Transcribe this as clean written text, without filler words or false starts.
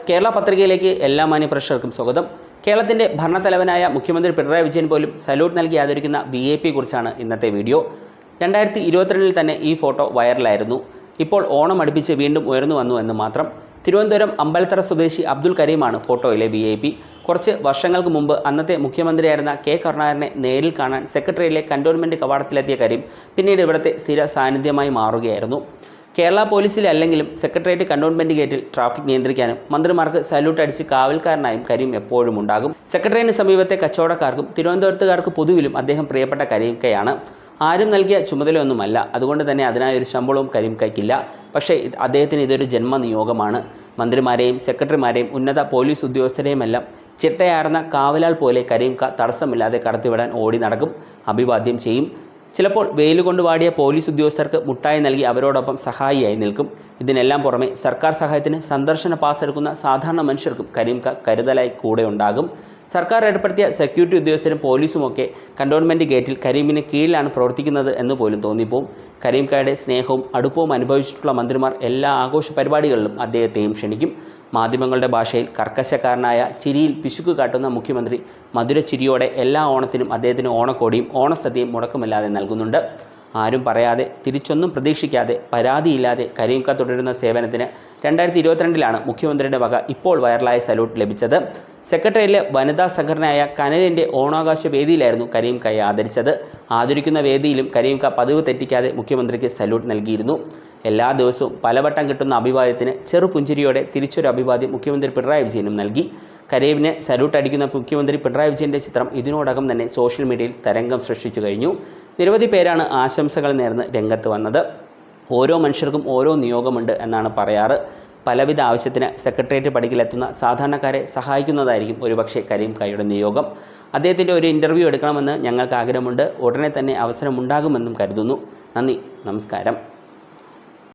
കേരള പത്രികയിലേക്ക് എല്ലാ മാന്യപ്രേക്ഷകർക്കും സ്വാഗതം. കേരളത്തിൻ്റെ ഭരണത്തലവനായ മുഖ്യമന്ത്രി പിണറായി വിജയൻ പോലും സല്യൂട്ട് നൽകി ആദരിക്കുന്ന VIP കുറിച്ചാണ് ഇന്നത്തെ വീഡിയോ. 2022 തന്നെ ഈ ഫോട്ടോ വൈറലായിരുന്നു. ഇപ്പോൾ ഓണം അടുപ്പിച്ച് വീണ്ടും ഉയർന്നു വന്നു എന്ന് മാത്രം. തിരുവനന്തപുരം അമ്പലത്തറ സ്വദേശി അബ്ദുൽ കരീമാണ് ഫോട്ടോയിലെ VIP. കുറച്ച് വർഷങ്ങൾക്ക് മുമ്പ് അന്നത്തെ മുഖ്യമന്ത്രിയായിരുന്ന K. കരുണാകരനെ നേരിൽ കാണാൻ സെക്രട്ടറിയിലെ കൻ്റോൺമെൻറ്റ് കവാടത്തിലെത്തിയ കരീം പിന്നീട് ഇവിടുത്തെ സ്ഥിര സാന്നിധ്യമായി മാറുകയായിരുന്നു. കേരള പോലീസിലെ അല്ലെങ്കിലും സെക്രട്ടേറിയറ്റ് കൻ്റോൺമെൻറ്റ് ഗേറ്റിൽ ട്രാഫിക് നിയന്ത്രിക്കാനും മന്ത്രിമാർക്ക് സല്യൂട്ട് അടിച്ച് കാവൽക്കാരനായും കരീം എപ്പോഴും ഉണ്ടാകും. സെക്രട്ടേറിയറ്റിന് സമീപത്തെ കച്ചവടക്കാർക്കും തിരുവനന്തപുരത്തുകാർക്ക് പൊതുവിലും അദ്ദേഹം പ്രിയപ്പെട്ട കരീം കയാണ്. ആരും നൽകിയ ചുമതലയൊന്നുമല്ല, അതുകൊണ്ട് തന്നെ അതിനായൊരു ശമ്പളവും കരീം കയ്ക്കില്ല. പക്ഷേ അദ്ദേഹത്തിന് ഇതൊരു ജന്മനിയോഗമാണ്. മന്ത്രിമാരെയും സെക്രട്ടറിമാരെയും ഉന്നത പോലീസ് ഉദ്യോഗസ്ഥരെയുമെല്ലാം ചിട്ടയാർന്ന കാവലാൾ പോലെ കരീം തടസ്സമില്ലാതെ കടത്തിവിടാൻ ഓടി നടക്കും, അഭിവാദ്യം ചെയ്യും. ചിലപ്പോൾ വെയിലുകൊണ്ട് വാടിയ പോലീസ് ഉദ്യോഗസ്ഥർക്ക് മുട്ടായി നൽകി അവരോടൊപ്പം സഹായിയായി നിൽക്കും. ഇതിനെല്ലാം പുറമെ സർക്കാർ സഹായത്തിന് സന്ദർശന പാസ് എടുക്കുന്ന സാധാരണ മനുഷ്യർക്കും കരീം കരുതലായി കൂടെ ഉണ്ടാകും. സർക്കാർ ഏർപ്പെടുത്തിയ സെക്യൂരിറ്റി ഉദ്യോഗസ്ഥരും പോലീസുമൊക്കെ കൻ്റോൺമെൻറ്റ് ഗേറ്റിൽ കരീമിന് കീഴിലാണ് പ്രവർത്തിക്കുന്നത് എന്ന് പോലും തോന്നിപ്പോവും. കരീം സ്നേഹവും അടുപ്പവും അനുഭവിച്ചിട്ടുള്ള മന്ത്രിമാർ എല്ലാ ആഘോഷ പരിപാടികളിലും അദ്ദേഹത്തെയും ക്ഷണിക്കും. മാധ്യമങ്ങളുടെ ഭാഷയിൽ കർക്കശക്കാരനായ ചിരിയിൽ പിശുക്ക് കാട്ടുന്ന മുഖ്യമന്ത്രി മധുരച്ചിരിയോടെ എല്ലാ ഓണത്തിനും അദ്ദേഹത്തിന് ഓണക്കോടിയും ഓണസദ്യയും മുടക്കമില്ലാതെ നൽകുന്നുണ്ട്. ആരും പറയാതെ, തിരിച്ചൊന്നും പ്രതീക്ഷിക്കാതെ, പരാതിയില്ലാതെ കരീം തുടരുന്ന സേവനത്തിന് 2022 മുഖ്യമന്ത്രിയുടെ വക ഇപ്പോൾ വൈറലായ സല്യൂട്ട് ലഭിച്ചത്. സെക്രട്ടറിയിലെ വനിതാ സംഘടനയായ കനലിൻ്റെ ഓണാഘോഷ വേദിയിലായിരുന്നു കരീം ആദരിച്ചത്. ആദരിക്കുന്ന വേദിയിലും കരീം പതിവ് തെറ്റിക്കാതെ മുഖ്യമന്ത്രിക്ക് സല്യൂട്ട് നൽകിയിരുന്നു. എല്ലാ ദിവസവും പലവട്ടം കിട്ടുന്ന അഭിവാദ്യത്തിന് ചെറുപുഞ്ചിരിയോടെ തിരിച്ചൊരു അഭിവാദ്യം മുഖ്യമന്ത്രി പിണറായി വിജയനും നൽകി. കരീമിനെ സല്യൂട്ട് അടിക്കുന്ന മുഖ്യമന്ത്രി പിണറായി വിജയൻ്റെ ചിത്രം ഇതിനോടകം തന്നെ സോഷ്യൽ മീഡിയയിൽ തരംഗം സൃഷ്ടിച്ചു കഴിഞ്ഞു. നിരവധി പേരാണ് ആശംസകൾ നേർന്ന് രംഗത്ത് വന്നത്. ഓരോ മനുഷ്യർക്കും ഓരോ നിയോഗമുണ്ട് എന്നാണ് പറയാറ്. പലവിധ ആവശ്യത്തിന് സെക്രട്ടേറിയറ്റ് പടിക്കലെത്തുന്ന സാധാരണക്കാരെ സഹായിക്കുന്നതായിരിക്കും ഒരുപക്ഷെ കരീം കയുടെ നിയോഗം. അദ്ദേഹത്തിൻ്റെ ഒരു ഇൻ്റർവ്യൂ എടുക്കണമെന്ന് ഞങ്ങൾക്ക് ആഗ്രഹമുണ്ട്. ഉടനെ തന്നെ അവസരമുണ്ടാകുമെന്നും കരുതുന്നു. നന്ദി, നമസ്കാരം.